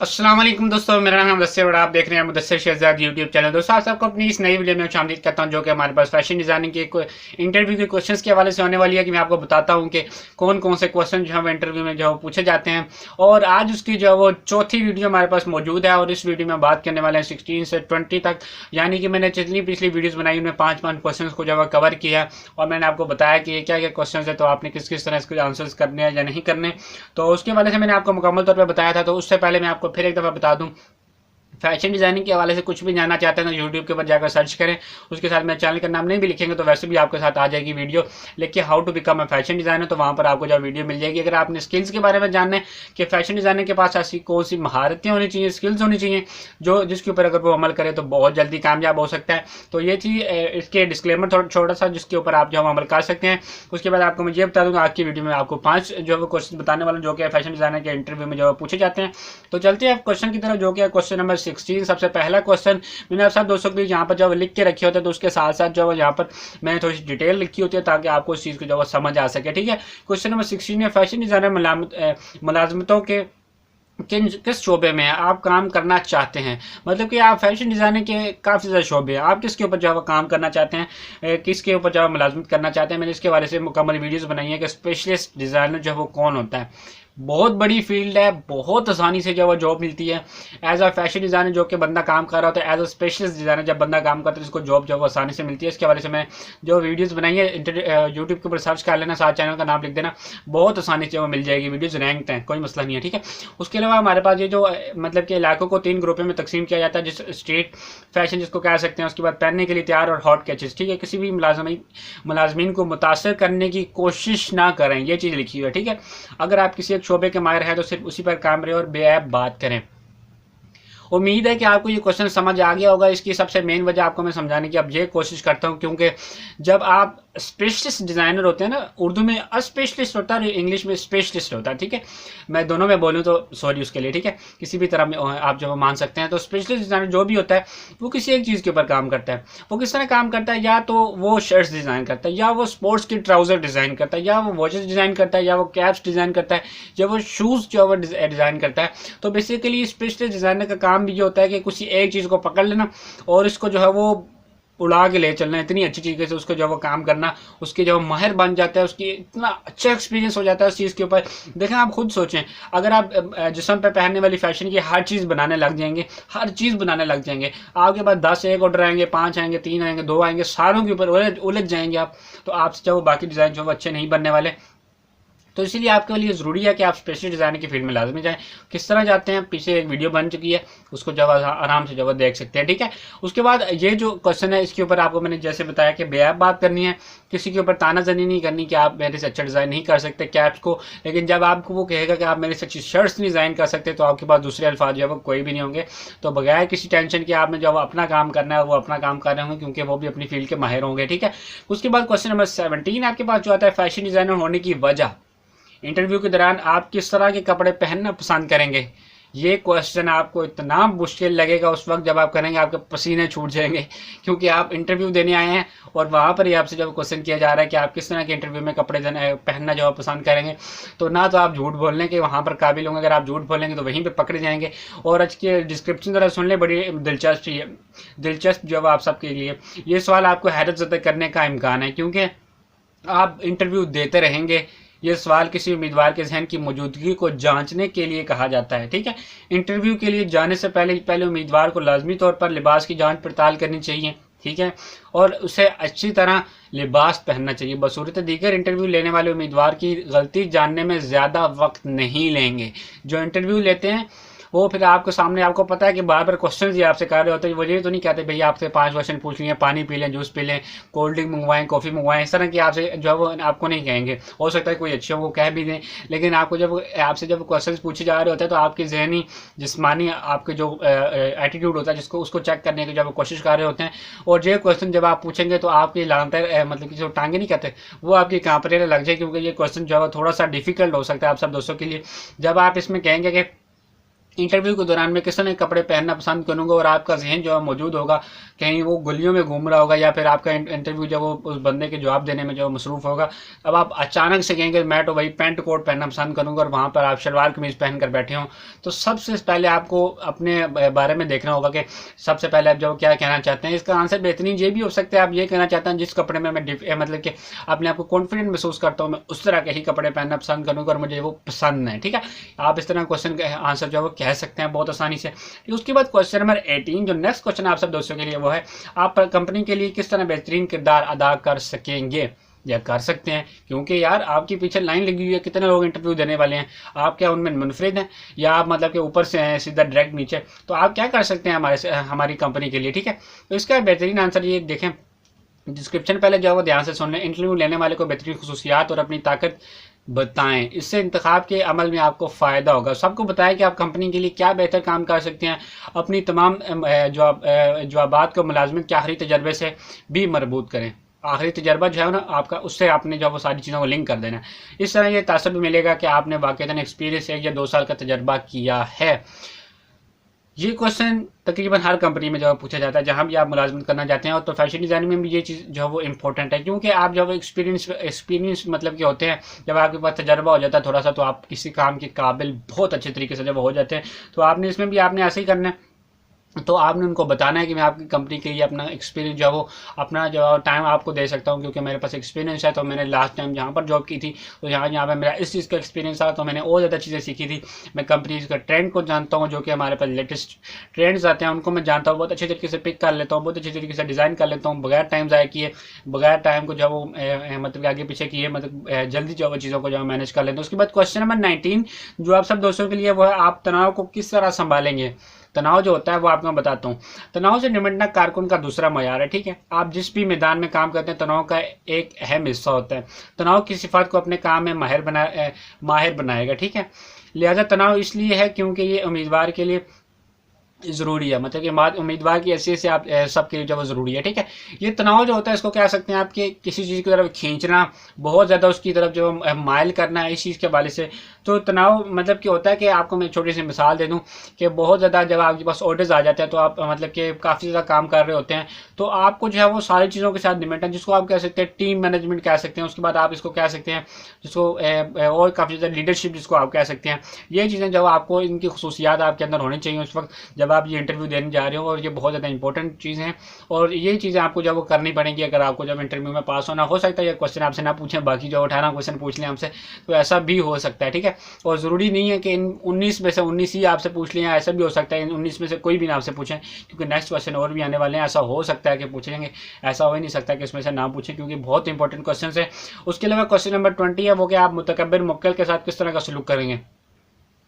अस्सलाम वालेकुम दोस्तों, मेरा नाम है मुदस्सिर और आप देख रहे हैं मुदस्सिर शहजाद यूट्यूब चैनल। दोस्तों, आप सबको अपनी इस नई वीडियो में शामिल करता हूं जो कि हमारे पास फैशन डिजाइनिंग के इंटरव्यू के क्वेश्चंस के हवाले से होने वाली है कि मैं आपको बताता हूं कि कौन कौन से क्वेश्चन जो है इंटरव्यू में जो पूछे जाते हैं। और आज उसकी जो है वो चौथी वीडियो हमारे पास मौजूद है और इस वीडियो में बात करने वाले हैं 16 से 20 तक, यानी कि मैंने जितनी पिछली वीडियोज बनाई उनमें 5 क्वेश्चन को जो है कवर किया और मैंने आपको बताया कि क्या क्या क्वेश्चन है, तो आपने किस किस तरह इसके आंसर्स करने हैं या नहीं करने। तो उसके हवाले से मैंने आपको मुकम्मल तौर पर बताया था। तो उससे पहले मैं आपको फिर एक दफ़ा बता दूं, फैशन डिजाइनिंग के हवाले से कुछ भी जानना चाहते हैं तो यूट्यूब के ऊपर जाकर सर्च करें। उसके साथ मेरे चैनल का नाम नहीं भी लिखेंगे तो वैसे भी आपके साथ आ जाएगी वीडियो, लिखिए how to become a fashion designer, तो वहाँ पर आपको जो वीडियो मिल जाएगी। अगर आपने स्किल्स के बारे में जानना है कि फैशन डिजाइनर के पास ऐसी कौन सी महारतें होनी चाहिए, स्किल्स होनी चाहिए जो जिसके ऊपर अगर वो अमल करे तो बहुत जल्दी कामयाब हो सकता है, तो ये थी इसके डिस्क्लेमर थोड़ा छोटा सा जिसके ऊपर आप जो अमल कर सकते हैं। उसके बाद आपको मैं ये बता दूँगा आज की वीडियो में आपको 5 जो है क्वेश्चन बताने वाला जो कि फैशन डिजाइनर के इंटरव्यू में जो पूछे जाते हैं। तो चलते हैं क्वेश्चन की तरफ, जो कि क्वेश्चन नंबर 16। सबसे पहला क्वेश्चन मैंने आप सब दोस्तों के लिए यहाँ पर जब लिख के रखे होते हैं तो उसके साथ साथ जो है यहाँ पर मैंने थोड़ी सी डिटेल लिखी होती है ताकि आपको इस चीज़ को जो समझ आ सके। ठीक है, क्वेश्चन नंबर 16 है, फैशन डिजाइनर मुलाजमतों के किस शोबे में आप काम करना चाहते हैं। मतलब कि आप फैशन डिज़ाइनिंग के काफ़ी ज़्यादा शोबे हैं, आप किसके ऊपर जो है काम करना चाहते हैं, किसके ऊपर जो है मुलाजमत करना चाहते हैं। मैंने इसके बारे से मुकम्मल वीडियोस बनाई है कि स्पेशलिस्ट डिज़ाइनर जो है वो कौन होता है। बहुत बड़ी फील्ड है, बहुत आसानी से जो है जॉब मिलती है। एज अ फैशन डिज़ाइनर जो कि बंदा काम कर रहा होता है, एज अ स्पेशलिस्ट डिज़ाइनर जब बंदा काम करता है उसको जॉब जो है आसानी से मिलती है। इसके बारे से मैं जो वीडियोज़ बनाई है यूट्यूब के ऊपर सर्च कर लेना, साथ चैनल का नाम लिख देना, बहुत आसानी से वो मिल जाएगी। वीडियोज़ रैंक्ड हैं, कोई मसला नहीं है। ठीक है, उसके अलावा हमारे पास ये जो मतलब कि इलाकों को 3 ग्रुपों में तकसीम किया जाता है, जिस स्ट्रीट फैशन जिसको कह सकते हैं, उसके बाद पहनने के लिए तैयार और हॉट कैचेस। ठीक है, किसी भी मुलाजमीन को मुतासर करने की कोशिश ना करें, ये चीज़ लिखी हुई है। ठीक है, अगर आप किसी एक शोबे के माहिर हैं तो सिर्फ उसी पर काम रहे और बेऐब बात करें। उम्मीद है कि आपको ये क्वेश्चन समझ आ गया होगा। इसकी सबसे मेन वजह आपको मैं समझाने की अब ये कोशिश करता हूँ, क्योंकि जब आप स्पेशलिस्ट डिज़ाइनर होते हैं ना, उर्दू में अस्पेशलिस्ट होता है और इंग्लिश में स्पेशलिस्ट होता है। ठीक है, मैं दोनों में बोलूँ तो सॉरी उसके लिए। ठीक है, किसी भी तरह में आप जो मान सकते हैं। तो स्पेशलिस्ट डिज़ाइनर जो भी होता है वो किसी एक चीज़ के ऊपर काम करता है। वो किस तरह काम करता है, या तो वो शर्ट्स डिज़ाइन करता है, या वो स्पोर्ट्स की ट्राउज़र डिज़ाइन करता है, या वो वॉचेस डिज़ाइन करता है, या वो कैप्स डिज़ाइन करता है, या वो शूज़ जो है वो डिज़ाइन करता है। तो बेसिकली स्पेशलिस्ट डिज़ाइनर का काम भी ये होता है कि किसी एक चीज़ को पकड़ लेना और इसको जो है वो उड़ा के ले चलना, इतनी अच्छी तरीके से उसको जब वो काम करना, उसके जब माहिर बन जाता है, उसकी इतना अच्छा एक्सपीरियंस हो जाता है उस चीज़ के ऊपर। देखें, आप खुद सोचें, अगर आप जिस्म पे पहनने वाली फैशन की हर चीज़ बनाने लग जाएंगे, हर चीज़ बनाने लग जाएंगे, आपके पास 10 एक ऑर्डर आएंगे, 5 आएंगे, 3 आएंगे, 2 आएंगे, सारों के ऊपर उलझ जाएंगे आप, तो आपसे जब वो बाकी डिज़ाइन जो वो अच्छे नहीं बनने वाले। तो इसीलिए आपके लिए ज़रूरी है कि आप स्पेशल डिज़ाइनिंग की फील्ड में लाजमी जाएं। किस तरह जाते हैं, पीछे एक वीडियो बन चुकी है, उसको जब आराम से जब देख सकते हैं। ठीक है, उसके बाद ये जो क्वेश्चन है इसके ऊपर आपको मैंने जैसे बताया कि बेऐब बात करनी है, किसी के ऊपर तानाजनी नहीं करनी कि आप मेरे से अच्छा डिज़ाइन नहीं कर सकते कैप्स को। लेकिन जब आपको वो कहेगा कि आप मेरे से अच्छी शर्ट्स नहीं डिज़ाइन कर सकते तो आपके पास दूसरे अल्फाज जो है वो कोई भी नहीं होंगे। तो बगैर किसी टेंशन के आपने जब अपना काम करना है वो अपना काम कर रहे होंगे, क्योंकि वो भी अपनी फील्ड के माहिर होंगे। ठीक है, उसके बाद क्वेश्चन नंबर 17 आपके पास जो आता है, फैशन डिज़ाइनर होने की वजह। इंटरव्यू के दौरान आप किस तरह के कपड़े पहनना पसंद करेंगे। ये क्वेश्चन आपको इतना मुश्किल लगेगा उस वक्त जब आप करेंगे, आपके पसीने छूट जाएंगे, क्योंकि आप इंटरव्यू देने आए हैं और वहाँ पर ही आपसे जब क्वेश्चन किया जा रहा है कि आप किस तरह के इंटरव्यू में कपड़े पहनना जो पसंद करेंगे, तो ना तो आप झूठ बोलने के वहाँ पर काबिल होंगे। अगर आप झूठ बोलेंगे तो वहीं पर पकड़े जाएंगे। और आज के डिस्क्रिप्शन ज़रा सुन ले, बड़ी दिलचस्प जवाब आप सबके लिए। ये सवाल आपको हैरत ज़दा करने का इम्कान है, क्योंकि आप इंटरव्यू देते रहेंगे। ये सवाल किसी उम्मीदवार के जहन की मौजूदगी को जांचने के लिए कहा जाता है। ठीक है, इंटरव्यू के लिए जाने से पहले उम्मीदवार को लाजमी तौर पर लिबास की जांच पड़ताल करनी चाहिए। ठीक है, और उसे अच्छी तरह लिबास पहनना चाहिए। बसूरत दीगर इंटरव्यू लेने वाले उम्मीदवार की गलती जानने में ज़्यादा वक्त नहीं लेंगे। जो इंटरव्यू लेते हैं वो फिर आपके सामने, आपको पता है कि बार बार क्वेश्चन ही आपसे कर रहे होते हैं। वो ये तो नहीं कहते भैया आपसे 5 क्वेश्चन पूछ लिए, पानी पी लें, जूस पी लें, कोल्ड ड्रिंक मंगवाएं, कॉफ़ी मंगवाएं, इस तरह की आपसे जो है वो आपको नहीं कहेंगे। हो सकता है कोई अच्छे हो वो कह भी दें, लेकिन आपको जब आपसे जब क्वेश्चन पूछे जा रहे होते हैं तो आपकी जहनी जिस्मानी आपके जो एटीट्यूड होता है जिसको उसको चेक करने की जब कोशिश कर रहे होते हैं। और ये क्वेश्चन जब आप पूछेंगे तो आपकी लानते मतलब कि जो टांगे नहीं कहते वो आपकी कांपने लग जाए, क्योंकि ये क्वेश्चन जो है थोड़ा सा डिफिकल्ट हो सकता है आप सब दोस्तों के लिए। जब आप इसमें कहेंगे कि इंटरव्यू के दौरान मैं किस तरह के कपड़े पहनना पसंद करूंगा और आपका जहन जो है मौजूद होगा, कहीं वो गलियों में घूम रहा होगा या फिर आपका इंटरव्यू जब वो उस बंदे के जवाब देने में जो मसरूफ होगा, अब आप अचानक से कहेंगे मैं तो भाई पैंट कोट पहनना पसंद करूंगा और वहाँ पर आप शलवार कमीज पहन कर बैठे हों, तो सबसे पहले आपको अपने बारे में देखना होगा कि सबसे पहले आप जो क्या कहना चाहते हैं। इसका आंसर बेहतरीन ये भी हो सकता है, आप ये कहना चाहते हैं जिस कपड़े में मैं मतलब कि अपने आप को कॉन्फिडेंट महसूस करता हूँ मैं उस तरह के ही कपड़े पहनना पसंद करूँगा और मुझे वो पसंद है। ठीक है, आप इस तरह क्वेश्चन का आंसर जो है वो कह सकते हैं बहुत आसानी से। उसके बाद क्वेश्चन नंबर 18 जो नेक्स्ट क्वेश्चन आप सब दोस्तों के लिए वो है, आप कंपनी के लिए किस तरह बेहतरीन किरदार अदा कर सकेंगे या कर सकते हैं, क्योंकि यार आपके पीछे लाइन लगी हुई है, कितने लोग इंटरव्यू देने वाले हैं, आप क्या उनमें मुनफरिद हैं या आप मतलब कि ऊपर से हैं सीधा डायरेक्ट नीचे, तो आप क्या कर सकते हैं हमारी कंपनी के लिए। ठीक है, तो इसका बेहतरीन आंसर ये देखें, डिस्क्रिप्शन पहले जो है वो ध्यान से सुन लें। इंटरव्यू लेने वाले को बेहतरीन खुसूसियात और अपनी ताकत बताएं, इससे इंतखाब के अमल में आपको फ़ायदा होगा। सबको बताएं कि आप कंपनी के लिए क्या बेहतर काम कर सकते हैं, अपनी तमाम जवाबात को मुलाजमत के आखिरी तजर्बे से भी मरबूत करें। आखिरी तजर्बा जो है ना आपका, उससे आपने जो वो सारी चीज़ों को लिंक कर देना। इस तरह ये तासर भी मिलेगा कि आपने वाक़ईतन एक्सपीरियंस 1 या 2 साल का तजर्बा किया है। ये क्वेश्चन तकरीबन हर कंपनी में जो पूछा जाता है जहाँ भी आप मुलाजमत करना चाहते हैं, और तो फैशन डिज़ाइनिंग में भी ये चीज़ जो है वो इंपॉर्टेंट है, क्योंकि आप जब एक्सपीरियंस मतलब कि होते हैं, जब आपके पास तजर्बा हो जाता है थोड़ा सा, तो आप किसी काम के काबिल बहुत अच्छे तरीके से जब हो जाते हैं। तो आपने इसमें भी आपने ऐसे ही करना है, तो आपने उनको बताना है कि मैं आपकी कंपनी के लिए अपना एक्सपीरियंस जो है वो अपना जो टाइम आपको दे सकता हूँ, क्योंकि मेरे पास एक्सपीरियंस है। तो मैंने लास्ट टाइम जहाँ पर जॉब की थी तो यहाँ पर मेरा इस चीज़ का एक्सपीरियंस था, तो मैंने और ज़्यादा चीज़ें सीखी थी। मैं कंपनीज का ट्रेंड को जानता हूँ, जो कि हमारे पास लेटेस्ट ट्रेंड्स आते हैं उनको मैं जानता हूँ, बहुत अच्छे तरीके से पिक कर लेता हूँ, बहुत अच्छे तरीके से डिज़ाइन कर लेता हूँ, बगैर टाइम ज़ाया किए, बगैर टाइम को जो वो मतलब आगे पीछे किए, मतलब जल्दी जो वो चीज़ों को जो मैनेज कर लेता हूँ। उसके बाद क्वेश्चन नंबर 19 जो आप सब दोस्तों के लिए वो है, आप तनाव को किस तरह संभालेंगे। तनाव जो होता है वो आपको मैं बताता हूँ। तनाव से निपटना कारकुन का दूसरा मयार है। ठीक है, आप जिस भी मैदान में काम करते हैं तनाव का एक अहम हिस्सा होता है। तनाव की सिफात को अपने काम में माहिर बनाएगा। ठीक है, लिहाजा तनाव इसलिए है क्योंकि ये उम्मीदवार के लिए ज़रूरी है, मतलब कि उम्मीदवार की हैसियत से आप सबके लिए जो ज़रूरी है। ठीक है, ये तनाव जो होता है इसको कह सकते हैं आपके किसी चीज़ की तरफ खींचना, बहुत ज़्यादा उसकी तरफ जो माइल करना है इस चीज़ के हवाले से। तो तनाव मतलब कि होता है कि आपको मैं छोटी सी मिसाल दे दूं कि बहुत ज़्यादा जब आपके पास ऑर्डर्स आ जाते हैं तो आप मतलब कि काफ़ी ज़्यादा काम कर रहे होते हैं, तो आपको जो है वो सारी चीज़ों के साथ निपटना, जिसको आप कह सकते हैं टीम मैनेजमेंट कह सकते हैं। उसके बाद आप इसको कह सकते हैं जिसको और काफ़ी ज़्यादा लीडरशिप जिसको आप कह सकते हैं। ये चीज़ें जब आपको इनकी खुसूसियात आपके अंदर होनी चाहिए उस वक्त जब आप ये इंटरव्यू देने जा रहे हो, और ये बहुत ज़्यादा इंपॉर्टेंट चीज़ है और ये चीज़ें आपको जब वो करनी पड़ेंगी अगर आपको जब इंटरव्यू में पास होना। हो सकता है ये क्वेश्चन आपसे ना पूछें, बाकी जो 18 क्वेश्चन पूछ लें हमसे, तो ऐसा भी हो सकता है। ठीक है, और ज़रूरी नहीं है कि इन 19 में से 19 ही आपसे पूछ लें, ऐसा भी हो सकता है इन 19 में से कोई भी ना आपसे पूछें, क्योंकि नेक्स्ट क्वेश्चन और भी आने वाले हैं। ऐसा हो सकता है कि पूछेंगे, ऐसा हो ही नहीं सकता कि इसमें से ना पूछें, क्योंकि बहुत इंपॉर्टेंट क्वेश्चन है। उसके अलावा क्वेश्चन नंबर 20 है वो कि आप मुतकब्बिर मुक्कल के साथ किस तरह का सलूक करेंगे।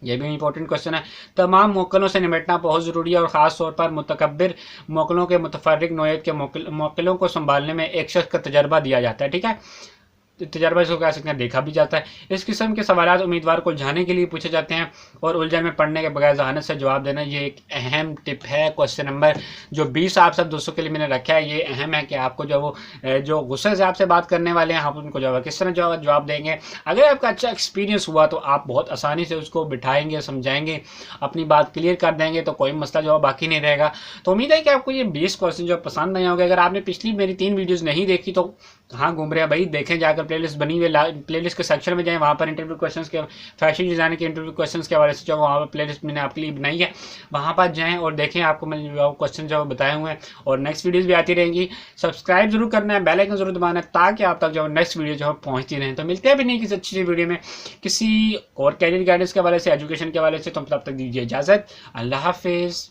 ये भी इंपॉर्टेंट क्वेश्चन है। तमाम मोकलों से निपटना बहुत ज़रूरी है और ख़ास तौर पर मुतकब्बिर मोकलों के मुतफर्रिक नौइयत के मोकलों को संभालने में एक शख्स का तजर्बा दिया जाता है। ठीक है, तजर्बा इसको कह सकते हैं, देखा भी जाता है। इस किस्म के सवाल उम्मीदवार को जाने के लिए पूछे जाते हैं और उलझन में पढ़ने के बगैर जहानत से जवाब देना ये एक अहम टिप है। क्वेश्चन नंबर जो 20 आप सब दोस्तों के लिए मैंने रखा है, ये अहम है कि आपको जो वो जो गुस्से से आपसे बात करने वाले हैं आप उनको जो किस तरह जवाब देंगे। अगर आपका अच्छा एक्सपीरियंस हुआ तो आप बहुत आसानी से उसको बिठाएंगे, समझाएंगे, अपनी बात क्लियर कर देंगे, तो कोई मसला जो बाकी नहीं रहेगा। तो उम्मीद है कि आपको ये 20 क्वेश्चन जो पसंद नहीं होंगे। अगर आपने पिछली मेरी 3 वीडियोज़ नहीं देखी तो हाँ घूम रहे हैं भाई, देखें जाकर प्लेलिस्ट बनी हुई प्लेलिस्ट के सेक्शन में जाएं, वहाँ पर इंटरव्यू क्वेश्चंस के फैशन डिज़ाइन के इंटरव्यू क्वेश्चंस के हवाले से जो वहाँ पर प्लेलिस्ट मैंने आपके लिए बनाई है, वहाँ पर जाएं और देखें, आपको मैंने जो क्वेश्चन जो बताए हुए हैं। और नेक्स्ट वीडियोज़ भी आती रहेंगी। सब्सक्राइब जरूर करना है, बेल आइकन जरूर दबाना है ताकि आप तक जो नेक्स्ट वीडियो जो पहुँचती रहें। तो मिलते हैं भी नहीं किसी अच्छी सी वीडियो में किसी और कैरियर गाइडेंस के हवाले से, एजुकेशन के हवाले से। तो तब तक दीजिए इजाज़त, अल्लाह हाफिज़।